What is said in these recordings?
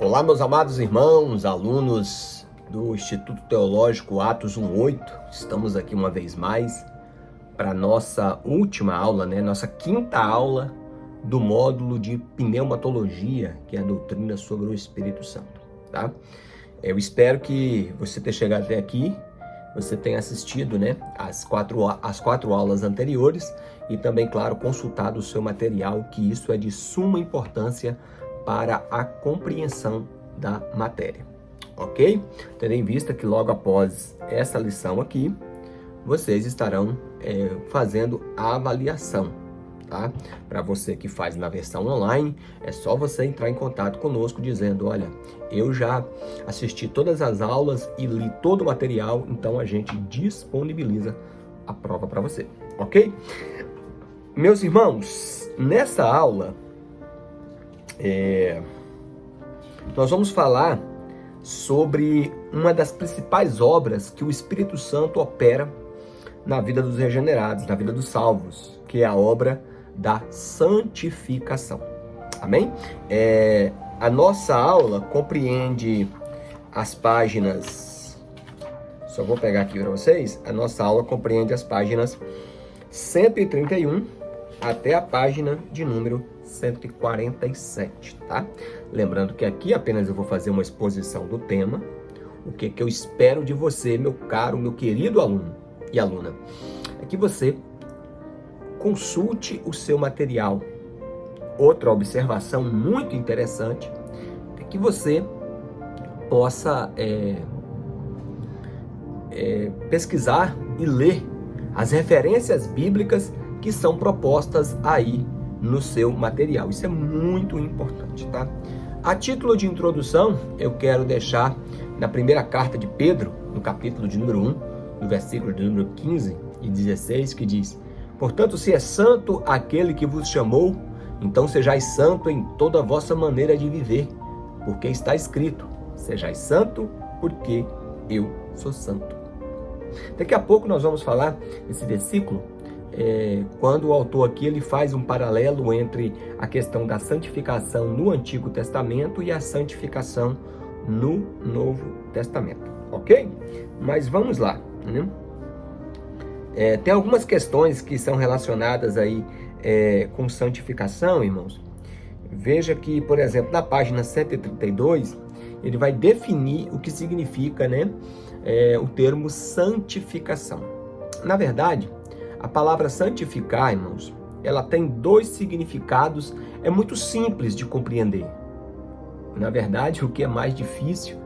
Olá, meus amados irmãos, alunos do Instituto Teológico Atos 1:8. Estamos aqui uma vez mais para nossa última aula, nossa quinta aula do módulo de pneumatologia, que é a doutrina sobre o Espírito Santo, tá? Eu espero que você tenha chegado até aqui, você tenha assistido, as quatro aulas anteriores e também, claro, consultado o seu material, que isso é de suma importância para a compreensão da matéria, ok? Tendo em vista que logo após essa lição aqui, vocês estarão fazendo a avaliação, tá? Para você que faz na versão online, é só você entrar em contato conosco dizendo, olha, eu já assisti todas as aulas e li todo o material, então a gente disponibiliza a prova para você, ok? Meus irmãos, nessa aula, nós vamos falar sobre uma das principais obras que o Espírito Santo opera na vida dos regenerados, na vida dos salvos, que é a obra da santificação. Amém? A nossa aula compreende as páginas, só vou pegar aqui para vocês, a nossa aula compreende as páginas 131 até a página de número 147, tá? Lembrando que aqui apenas eu vou fazer uma exposição do tema, o que eu espero de você, meu caro, meu querido aluno e aluna, é que você consulte o seu material. Outra observação muito interessante é que você possa pesquisar e ler as referências bíblicas que são propostas aí no seu material. Isso é muito importante, tá? A título de introdução, eu quero deixar na primeira carta de Pedro, no capítulo de número 1, no versículo de número 15 e 16, que diz: portanto, se é santo aquele que vos chamou, então sejais santo em toda a vossa maneira de viver, porque está escrito, sejais santo, porque eu sou santo. Daqui a pouco nós vamos falar desse versículo, quando o autor aqui ele faz um paralelo entre a questão da santificação no Antigo Testamento e a santificação no Novo Testamento, ok? Mas vamos lá, tem algumas questões que são relacionadas aí com santificação, irmãos. Veja que, por exemplo, na página 132, ele vai definir o que significa, o termo santificação. Na verdade, a palavra santificar, irmãos, ela tem dois significados, é muito simples de compreender. Na verdade, o que é mais difícil,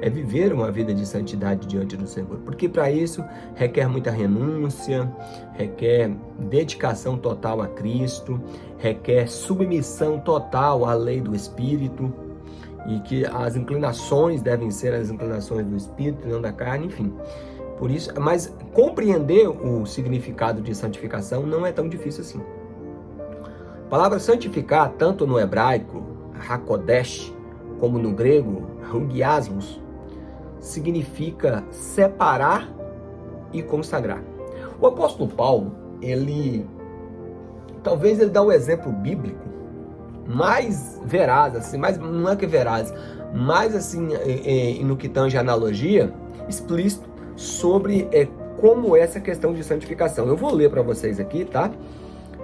é viver uma vida de santidade diante do Senhor, porque para isso requer muita renúncia, requer dedicação total a Cristo, requer submissão total à lei do Espírito, e que as inclinações devem ser as inclinações do Espírito, não da carne, enfim. Por isso, mas compreender o significado de santificação não é tão difícil assim. A palavra santificar, tanto no hebraico, hakodesh, como no grego, hugiasmos, significa separar e consagrar. O apóstolo Paulo, talvez ele dá um exemplo bíblico mais veraz, assim, mais, não é que veraz, mais assim, no que tange a analogia, explícito, sobre como é essa questão de santificação. Eu vou ler para vocês aqui, tá?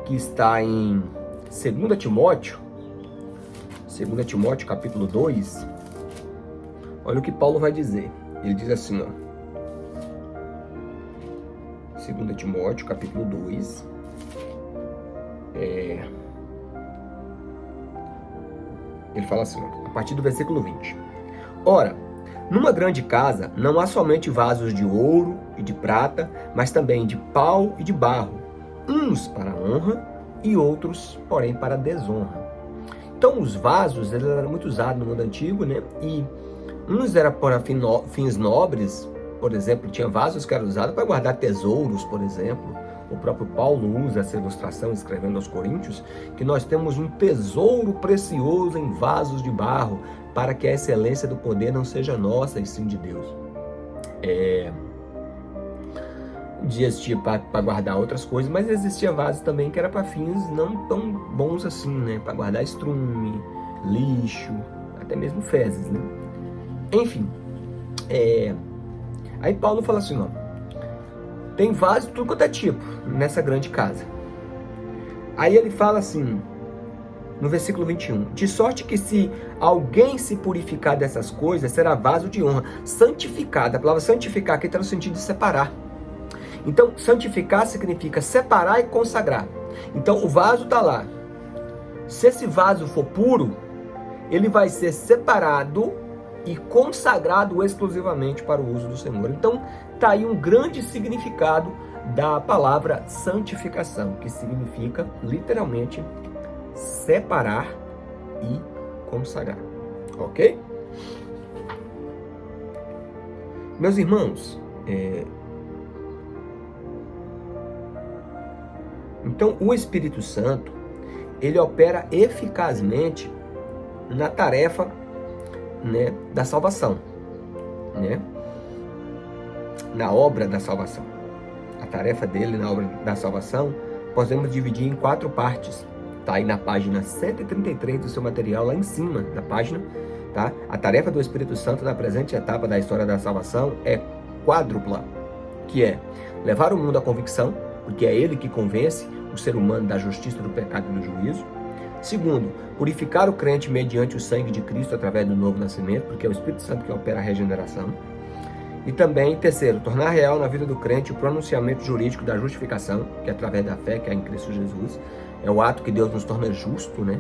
Que está em 2 Timóteo, capítulo 2. Olha o que Paulo vai dizer. Ele diz assim, 2 Timóteo, capítulo 2. Ele fala assim, a partir do versículo 20. Ora, numa grande casa não há somente vasos de ouro e de prata, mas também de pau e de barro, uns para honra e outros, porém, para desonra. Então, os vasos eles eram muito usados no mundo antigo, e uns eram para fins nobres, por exemplo, tinha vasos que eram usados para guardar tesouros, por exemplo. O próprio Paulo usa essa ilustração escrevendo aos Coríntios, que nós temos um tesouro precioso em vasos de barro, para que a excelência do poder não seja nossa, e sim de Deus. Existia para guardar outras coisas, mas existia vasos também que era para fins não tão bons assim, para guardar estrume, lixo, até mesmo fezes, né? Enfim, aí Paulo fala assim, ó, tem vaso de tudo quanto é tipo nessa grande casa. Aí ele fala assim, no versículo 21, de sorte que se alguém se purificar dessas coisas, será vaso de honra, santificado. A palavra santificar aqui está no sentido de separar. Então, santificar significa separar e consagrar. Então, o vaso está lá. Se esse vaso for puro, ele vai ser separado e consagrado exclusivamente para o uso do Senhor. Então, está aí um grande significado da palavra santificação, que significa, literalmente, separar e consagrar. Ok? Meus irmãos, então o Espírito Santo, ele opera eficazmente na tarefa, né, da salvação, né? Na obra da salvação. A tarefa dele na obra da salvação, podemos dividir em 4 partes. Está aí na página 133 do seu material, lá em cima da página, tá? A tarefa do Espírito Santo na presente etapa da história da salvação é quádrupla, que é levar o mundo à convicção, porque é ele que convence o ser humano da justiça, do pecado e do juízo. Segundo, purificar o crente mediante o sangue de Cristo através do novo nascimento, porque é o Espírito Santo que opera a regeneração. E também, terceiro, tornar real na vida do crente o pronunciamento jurídico da justificação, que é através da fé que há em Cristo Jesus. É o ato que Deus nos torna justo, né?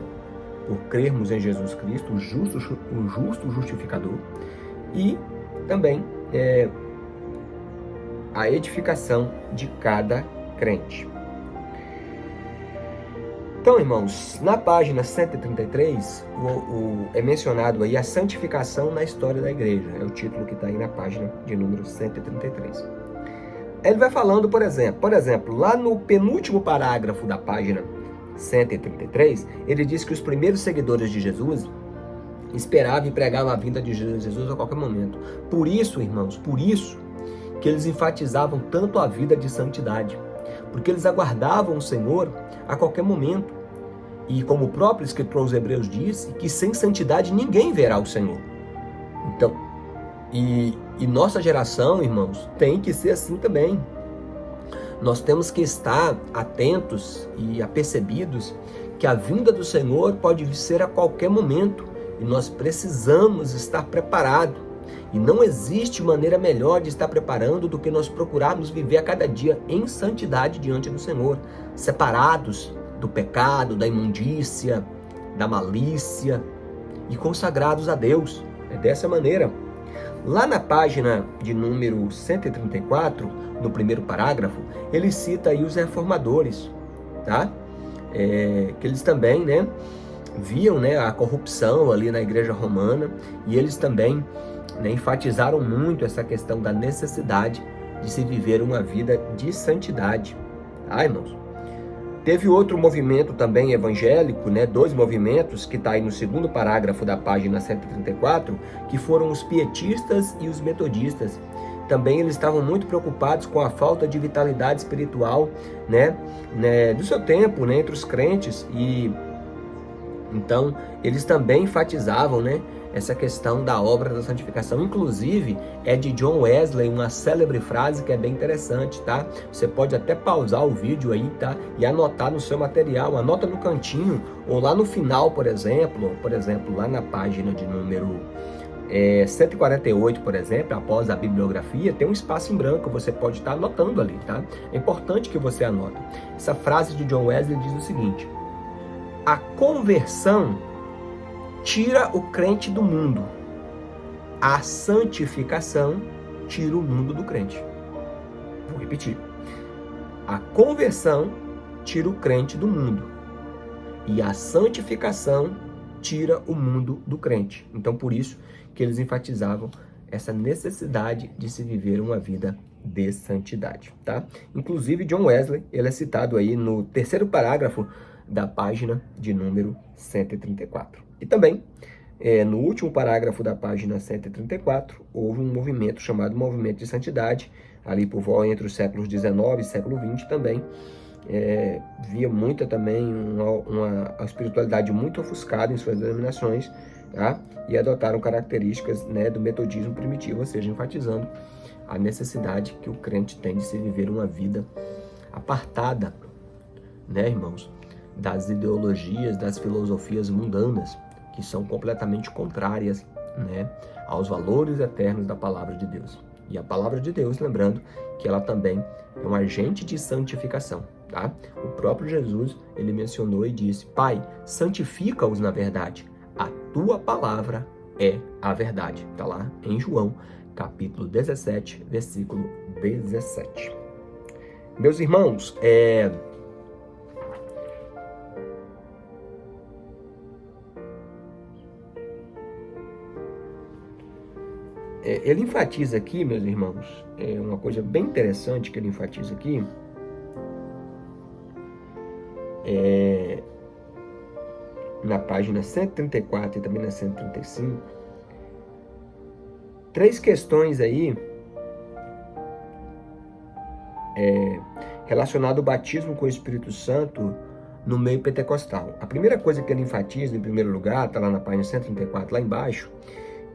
Por crermos em Jesus Cristo, o justo justificador. E também a edificação de cada crente. Então, irmãos, na página 133, é mencionado aí a santificação na história da igreja. É o título que está aí na página de número 133. Ele vai falando, por exemplo, lá no penúltimo parágrafo da página 133, ele diz que os primeiros seguidores de Jesus esperavam e pregavam a vinda de Jesus a qualquer momento. Por isso, irmãos, que eles enfatizavam tanto a vida de santidade, porque eles aguardavam o Senhor a qualquer momento. E como o próprio escritor aos Hebreus disse, que sem santidade ninguém verá o Senhor. Então, e nossa geração, irmãos, tem que ser assim também. Nós temos que estar atentos e apercebidos que a vinda do Senhor pode ser a qualquer momento e nós precisamos estar preparados. E não existe maneira melhor de estar preparando do que nós procurarmos viver a cada dia em santidade diante do Senhor, separados do pecado, da imundícia, da malícia e consagrados a Deus. É dessa maneira. Lá na página de número 134, no primeiro parágrafo, ele cita aí os reformadores, tá? Que eles também, né, viam, né, a corrupção ali na igreja romana e eles também, né, enfatizaram muito essa questão da necessidade de se viver uma vida de santidade, tá, irmãos? Teve outro movimento também evangélico, né, 2 movimentos, que está aí no segundo parágrafo da página 134, que foram os pietistas e os metodistas. Também eles estavam muito preocupados com a falta de vitalidade espiritual, né, do seu tempo, né, entre os crentes. E então eles também enfatizavam, né, essa questão da obra da santificação. Inclusive, é de John Wesley, uma célebre frase que é bem interessante, tá? Você pode até pausar o vídeo aí, tá? E anotar no seu material, anota no cantinho, ou lá no final, por exemplo, lá na página de número 148, por exemplo, após a bibliografia, tem um espaço em branco, você pode estar anotando ali, tá? É importante que você anote. Essa frase de John Wesley diz o seguinte: a conversão tira o crente do mundo. A santificação tira o mundo do crente. Vou repetir. A conversão tira o crente do mundo. E a santificação tira o mundo do crente. Então, por isso que eles enfatizavam essa necessidade de se viver uma vida de santidade, tá? Inclusive, John Wesley, ele é citado aí no terceiro parágrafo da página de número 134. E também, no último parágrafo da página 134, houve um movimento chamado Movimento de Santidade, ali por volta entre os séculos XIX e século XX também, via muita também uma espiritualidade muito ofuscada em suas denominações, tá? E adotaram características, né, do metodismo primitivo, ou seja, enfatizando a necessidade que o crente tem de se viver uma vida apartada, né, irmãos, das ideologias, das filosofias mundanas, que são completamente contrárias, né, aos valores eternos da palavra de Deus. E a palavra de Deus, lembrando que ela também é um agente de santificação, tá? O próprio Jesus, ele mencionou e disse: Pai, santifica-os na verdade. A tua palavra é a verdade. Está lá em João, capítulo 17, versículo 17. Meus irmãos, ele enfatiza aqui, meus irmãos, uma coisa bem interessante que ele enfatiza aqui, na página 134 e também na 135, 3 questões aí relacionadas ao batismo com o Espírito Santo no meio pentecostal. A primeira coisa que ele enfatiza, em primeiro lugar, está lá na página 134, lá embaixo,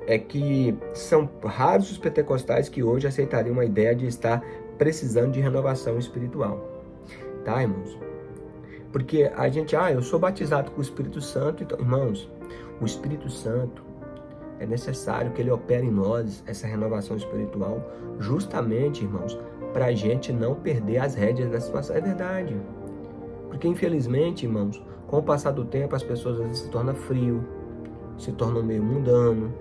é que são raros os pentecostais que hoje aceitariam a ideia de estar precisando de renovação espiritual. Tá, irmãos? Porque a gente, eu sou batizado com o Espírito Santo. Então, irmãos, o Espírito Santo, é necessário que ele opere em nós essa renovação espiritual, justamente, irmãos, para a gente não perder as rédeas da situação. É verdade. Porque, infelizmente, irmãos, com o passar do tempo, as pessoas às vezes se tornam frio, se tornam meio mundano,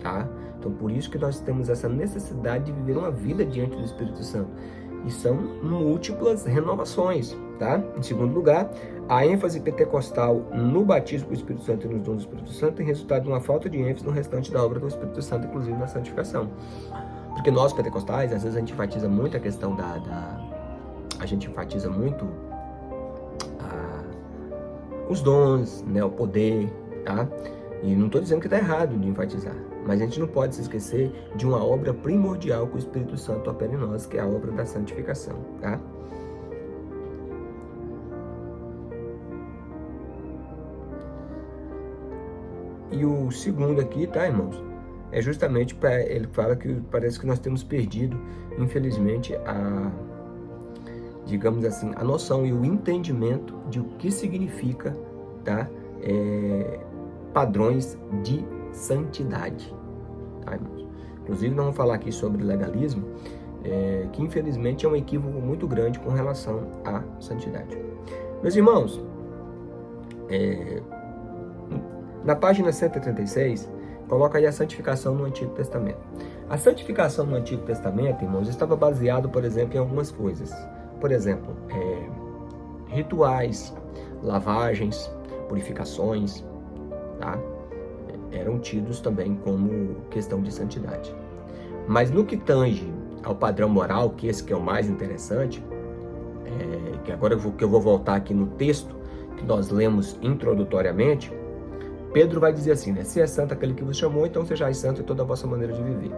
tá? Então, por isso que nós temos essa necessidade de viver uma vida diante do Espírito Santo. E são múltiplas renovações, tá? Em segundo lugar, a ênfase pentecostal no batismo com o Espírito Santo e nos dons do Espírito Santo tem resultado de uma falta de ênfase no restante da obra do Espírito Santo, inclusive na santificação. Porque nós, pentecostais, às vezes a gente enfatiza muito a questão a gente enfatiza muito os dons, né, o poder, tá? E não estou dizendo que está errado de enfatizar, mas a gente não pode se esquecer de uma obra primordial que o Espírito Santo opera em nós, que é a obra da santificação, tá? E o segundo aqui, tá, irmãos? É justamente para ele fala que parece que nós temos perdido, infelizmente, digamos assim, a noção e o entendimento de o que significa, tá? Padrões de santidade, tá, irmãos? Inclusive, nós vamos falar aqui sobre legalismo, que infelizmente é um equívoco muito grande com relação à santidade. Meus irmãos, na página 136, coloca aí a santificação no Antigo Testamento. A santificação no Antigo Testamento, irmãos, estava baseado, por exemplo, em algumas coisas. Por exemplo, rituais, lavagens, purificações, tá? Eram tidos também como questão de santidade. Mas no que tange ao padrão moral, que esse que é o mais interessante, que agora que eu vou voltar aqui no texto que nós lemos introdutoriamente, Pedro vai dizer assim, né? Se é santo aquele que vos chamou, então sejais santo em toda a vossa maneira de viver.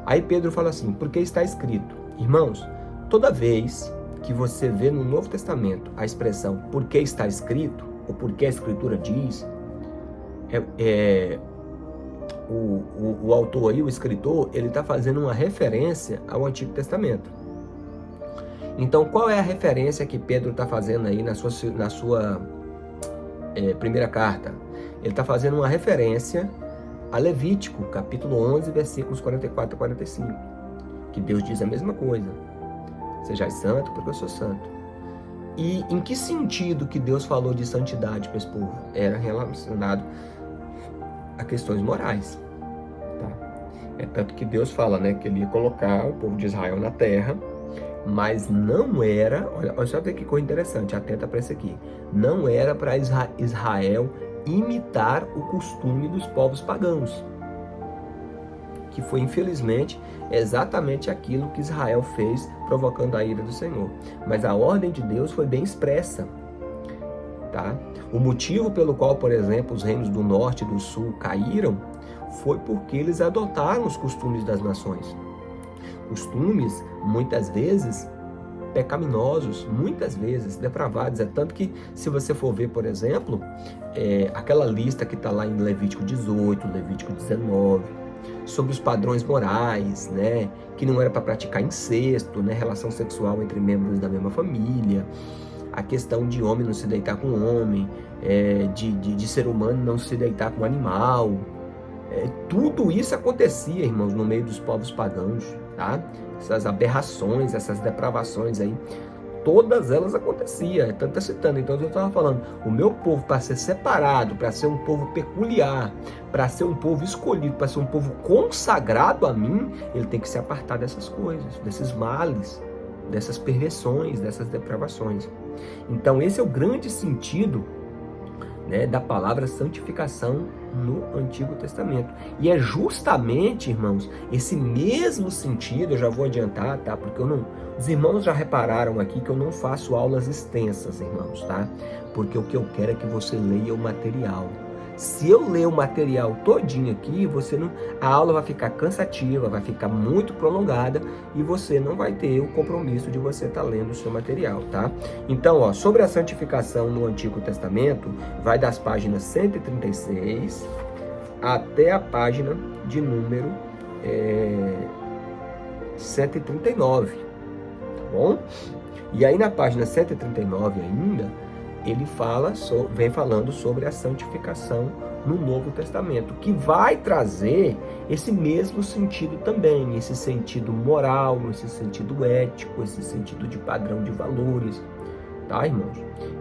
Aí Pedro fala assim, porque está escrito. Irmãos, toda vez que você vê no Novo Testamento a expressão porque está escrito, ou porque a Escritura diz, o autor aí, o escritor, ele está fazendo uma referência ao Antigo Testamento. Então, qual é a referência que Pedro está fazendo aí na sua primeira carta? Ele está fazendo uma referência a Levítico, capítulo 11, versículos 44 a 45, que Deus diz a mesma coisa. Sejais santo, porque eu sou santo. E em que sentido que Deus falou de santidade para esse povo? Era relacionado a questões morais, tá? É tanto que Deus fala, né, que ele ia colocar o povo de Israel na terra, mas não era, olha só que coisa interessante, atenta para isso aqui, não era para Israel imitar o costume dos povos pagãos, que foi, infelizmente, exatamente aquilo que Israel fez, provocando a ira do Senhor. Mas a ordem de Deus foi bem expressa, tá? O motivo pelo qual, por exemplo, os reinos do norte e do sul caíram foi porque eles adotaram os costumes das nações. Costumes, muitas vezes, pecaminosos, muitas vezes depravados. É tanto que, se você for ver, por exemplo, aquela lista que está lá em Levítico 18, Levítico 19, sobre os padrões morais, né, que não era para praticar incesto, né, relação sexual entre membros da mesma família, a questão de homem não se deitar com homem, de ser humano não se deitar com animal. Tudo isso acontecia, irmãos, no meio dos povos pagãos, tá? Essas aberrações, essas depravações aí, todas elas aconteciam. Tanto tá citando, então eu estava falando, o meu povo, para ser separado, para ser um povo peculiar, para ser um povo escolhido, para ser um povo consagrado a mim, ele tem que se apartar dessas coisas, desses males, dessas perversões, dessas depravações. Então esse é o grande sentido, né, da palavra santificação no Antigo Testamento. E é justamente, irmãos, esse mesmo sentido, eu já vou adiantar, tá? Porque os irmãos já repararam aqui que eu não faço aulas extensas, irmãos, tá? Porque o que eu quero é que você leia o material. Se eu ler o material todinho aqui, a aula vai ficar cansativa, vai ficar muito prolongada e você não vai ter o compromisso de você estar lendo o seu material, tá? Então, sobre a santificação no Antigo Testamento, vai das páginas 136 até a página de número 139, tá bom? E aí na página 139 ainda, ele vem falando sobre a santificação no Novo Testamento, que vai trazer esse mesmo sentido também, esse sentido moral, esse sentido ético, esse sentido de padrão de valores, tá, irmãos?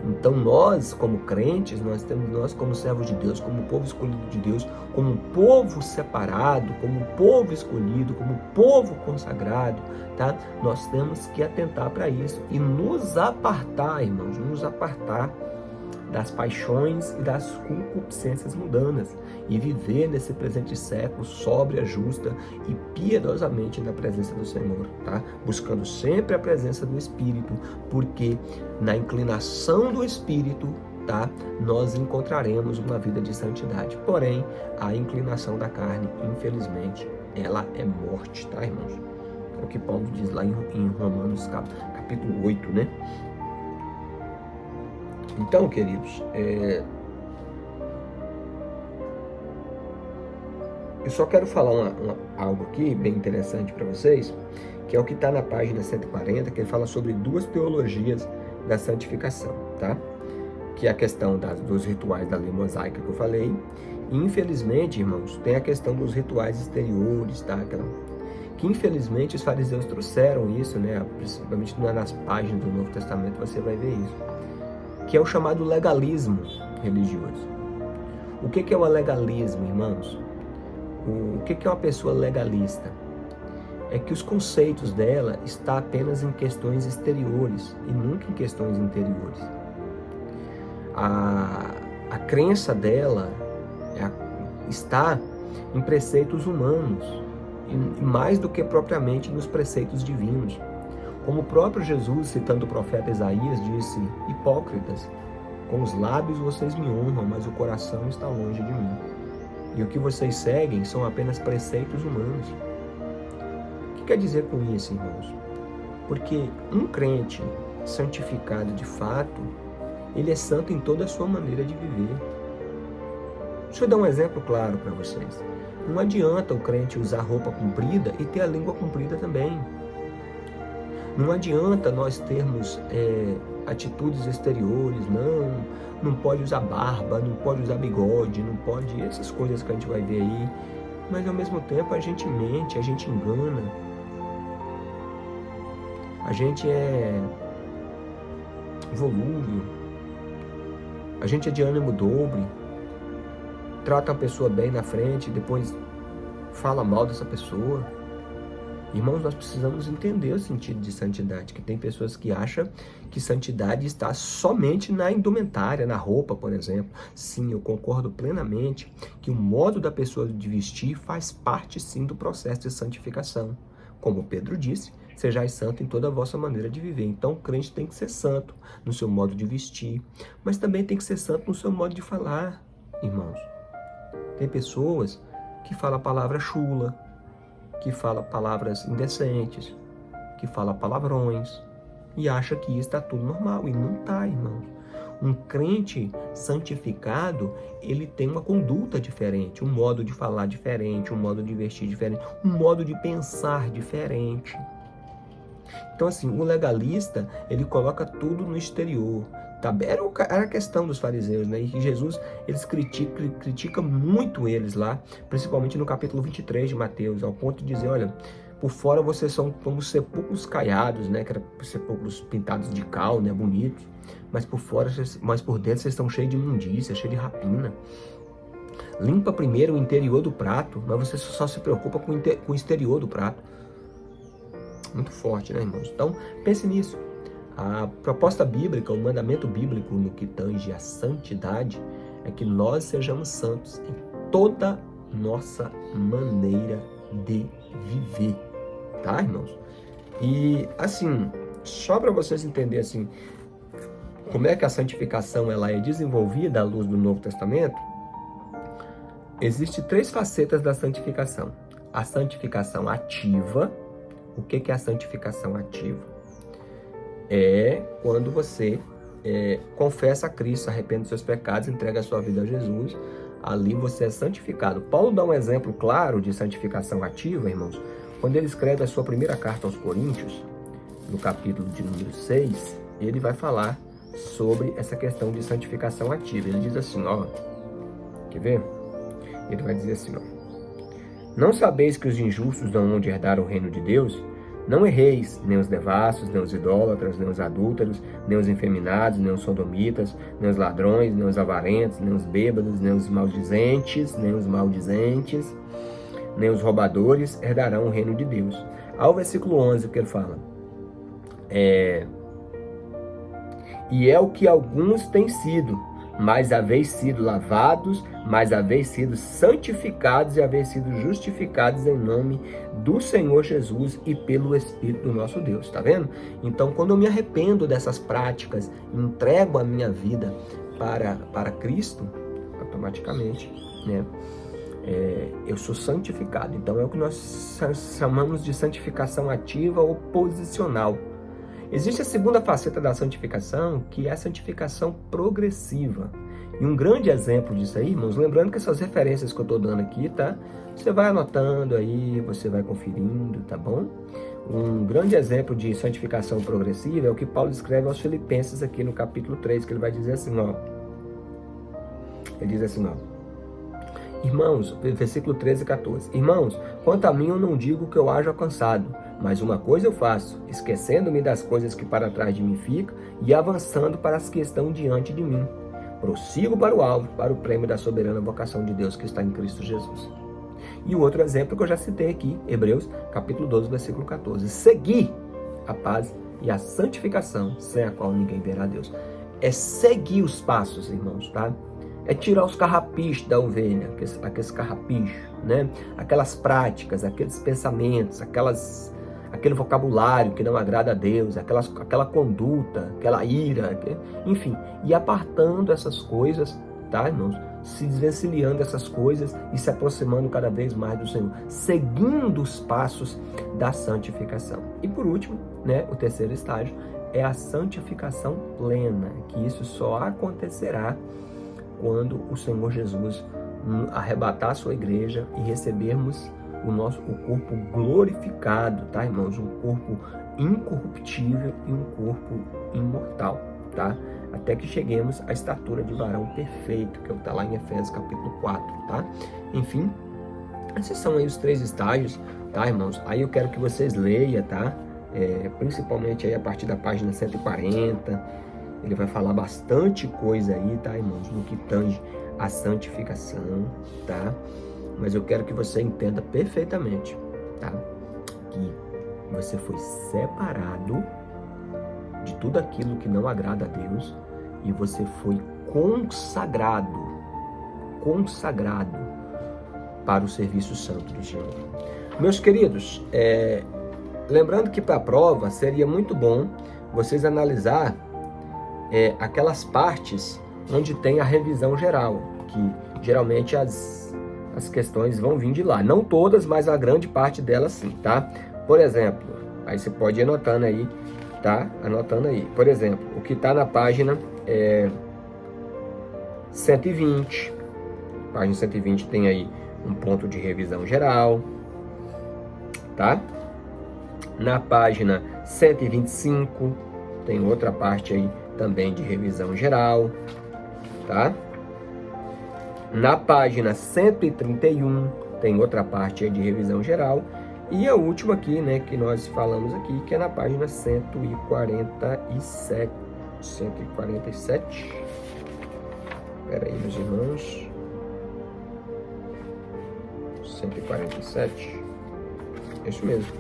Então nós, como crentes, nós como servos de Deus, como povo escolhido de Deus, como povo separado, como povo escolhido, como povo consagrado, tá? Nós temos que atentar para isso e nos apartar, irmãos, nos apartar das paixões e das concupiscências mundanas e viver nesse presente século sóbria, justa e piedosamente na presença do Senhor, tá? Buscando sempre a presença do Espírito, porque na inclinação do Espírito, tá, nós encontraremos uma vida de santidade. Porém, a inclinação da carne, infelizmente, ela é morte, tá, irmãos? É o que Paulo diz lá em Romanos capítulo 8, né? Então, queridos, eu só quero falar algo aqui bem interessante para vocês, que é o que está na página 140, que ele fala sobre duas teologias da santificação, tá? Que é a questão dos rituais da lei mosaica que eu falei. E, infelizmente, irmãos, tem a questão dos rituais exteriores, tá? Que infelizmente os fariseus trouxeram isso, né? Principalmente nas páginas do Novo Testamento você vai ver isso, que é o chamado legalismo religioso. O que é o legalismo, irmãos? O que é uma pessoa legalista? É que os conceitos dela estão apenas em questões exteriores e nunca em questões interiores. A crença dela está em preceitos humanos, e mais do que propriamente nos preceitos divinos. Como o próprio Jesus, citando o profeta Isaías, disse: hipócritas, com os lábios vocês me honram, mas o coração está longe de mim. E o que vocês seguem são apenas preceitos humanos. O que quer dizer com isso, irmãos? Porque um crente santificado de fato, ele é santo em toda a sua maneira de viver. Deixa eu dar um exemplo claro para vocês. Não adianta o crente usar roupa comprida e ter a língua comprida também. Não adianta nós termos atitudes exteriores, não pode usar barba, não pode usar bigode, não pode, essas coisas que a gente vai ver aí. Mas ao mesmo tempo a gente mente, a gente engana, a gente é volúvel, a gente é de ânimo dobre, trata uma pessoa bem na frente e depois fala mal dessa pessoa. Irmãos, nós precisamos entender o sentido de santidade, que tem pessoas que acham que santidade está somente na indumentária, na roupa, por exemplo. Sim, eu concordo plenamente que o modo da pessoa de vestir faz parte, sim, do processo de santificação. Como Pedro disse, sejais santo em toda a vossa maneira de viver. Então, o crente tem que ser santo no seu modo de vestir, mas também tem que ser santo no seu modo de falar, irmãos. Tem pessoas que falam a palavra chula, que fala palavras indecentes, que fala palavrões, e acha que isso está tudo normal, e não está, irmãos. Um crente santificado, ele tem uma conduta diferente, um modo de falar diferente, um modo de vestir diferente, um modo de pensar diferente. Então, assim, o legalista, ele coloca tudo no exterior. Tá? Era a questão dos fariseus, né? E Jesus, eles critica muito eles lá, principalmente no capítulo 23 de Mateus, ao ponto de dizer, olha, por fora vocês são como sepulcros caiados, né? Que eram sepulcros pintados de cal, né? Bonitos. Mas por dentro vocês estão cheios de imundícia, cheios de rapina. Limpa primeiro o interior do prato, mas você só se preocupa com o exterior do prato. Muito forte, né, irmãos? Então, pense nisso. A proposta bíblica, o mandamento bíblico no que tange a santidade é que nós sejamos santos em toda nossa maneira de viver, tá, irmãos? E, assim, só para vocês entenderem, assim, como é que a santificação ela é desenvolvida à luz do Novo Testamento, existem 3 facetas da santificação. A santificação ativa. O que é a santificação ativa? É quando você confessa a Cristo, arrepende dos seus pecados, entrega a sua vida a Jesus, ali você é santificado. Paulo dá um exemplo claro de santificação ativa, irmãos, quando ele escreve a sua primeira carta aos Coríntios, no capítulo de número 6, ele vai falar sobre essa questão de santificação ativa. Ele diz assim, ó, quer ver? Ele vai dizer assim, ó, não sabeis que os injustos não hão de herdar o reino de Deus? Não erreis, nem os devassos, nem os idólatras, nem os adúlteros, nem os efeminados, nem os sodomitas, nem os ladrões, nem os avarentos, nem os bêbados, nem os maldizentes, nem os roubadores herdarão o reino de Deus. Ao versículo 11, o que ele fala? E é o que alguns têm sido, mas haveis sido lavados, mas haveis sido santificados e haveis sido justificados em nome do Senhor Jesus e pelo Espírito do nosso Deus, tá vendo? Então, quando eu me arrependo dessas práticas, entrego a minha vida para Cristo, automaticamente, né, eu sou santificado. Então, é o que nós chamamos de santificação ativa ou posicional. Existe a segunda faceta da santificação, que é a santificação progressiva. E um grande exemplo disso aí, irmãos, lembrando que essas referências que eu estou dando aqui, tá? Você vai anotando aí, você vai conferindo, tá bom? Um grande exemplo de santificação progressiva é o que Paulo escreve aos Filipenses aqui no capítulo 3, que ele vai dizer assim, ó. Ele diz assim, ó. Irmãos, versículo 13 e 14. Irmãos, quanto a mim eu não digo que eu haja alcançado, mas uma coisa eu faço, esquecendo-me das coisas que para trás de mim ficam e avançando para as que estão diante de mim. Prossigo para o alvo, para o prêmio da soberana vocação de Deus que está em Cristo Jesus. E o outro exemplo que eu já citei aqui, Hebreus, capítulo 12, versículo 14. Segui a paz e a santificação, sem a qual ninguém verá a Deus. É seguir os passos, irmãos, tá? É tirar os carrapichos da ovelha, aqueles carrapichos, né? Aquelas práticas, aqueles pensamentos, aquele vocabulário que não agrada a Deus, aquela conduta, aquela ira, enfim, e apartando essas coisas, tá, irmãos? Se desvencilhando dessas coisas e se aproximando cada vez mais do Senhor, seguindo os passos da santificação. E por último, né, o terceiro estágio é a santificação plena, que isso só acontecerá quando o Senhor Jesus arrebatar a sua igreja e recebermos o corpo glorificado, tá, irmãos? Um corpo incorruptível e um corpo imortal, tá? Até que cheguemos à estatura de varão perfeito, que está lá em Efésios capítulo 4, tá? Enfim, esses são aí os 3 estágios, tá, irmãos? Aí eu quero que vocês leiam, tá? Principalmente aí a partir da página 140, ele vai falar bastante coisa aí, tá, irmãos? No que tange a santificação, tá? Mas eu quero que você entenda perfeitamente, tá? Que você foi separado de tudo aquilo que não agrada a Deus e você foi consagrado para o serviço santo do Senhor. Meus queridos, lembrando que para a prova seria muito bom vocês analisar aquelas partes onde tem a revisão geral, que geralmente as questões vão vir de lá. Não todas, mas a grande parte delas sim, tá? Por exemplo, aí você pode ir anotando aí tá? Anotando aí. Por exemplo, o que está na página 120. Página 120 tem aí um ponto de revisão geral, tá? Na página 125 tem outra parte aí também de revisão geral, tá? Na página 131 tem outra parte aí de revisão geral. E a última aqui, né, que nós falamos aqui, que é na página 147. 147. Espera aí, meus irmãos. 147. É isso mesmo.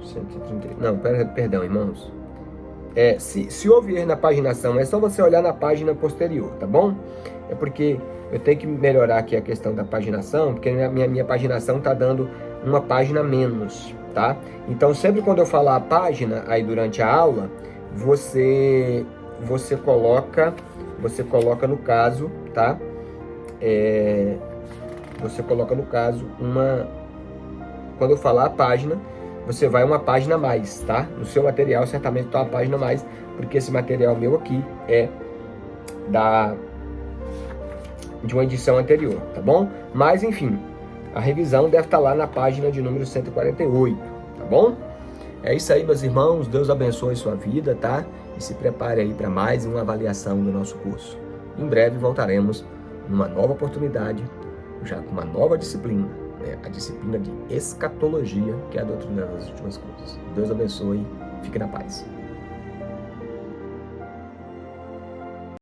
130. Não, perdão, irmãos. Se houve erro na paginação, é só você olhar na página posterior, tá bom? É porque eu tenho que melhorar aqui a questão da paginação, porque minha paginação está dando uma página menos, tá? Então, sempre quando eu falar a página aí durante a aula, você coloca no caso, tá? Você coloca no caso quando eu falar a página, você vai uma página a mais, tá? No seu material certamente está uma página a mais, porque esse material meu aqui é de uma edição anterior, tá bom? Mas, enfim, a revisão deve estar lá na página de número 148, tá bom? É isso aí, meus irmãos. Deus abençoe sua vida, tá? E se prepare aí para mais uma avaliação do nosso curso. Em breve voltaremos numa nova oportunidade, já com uma nova disciplina, né? A disciplina de escatologia, que é a doutrina das últimas coisas. Deus abençoe. Fique na paz.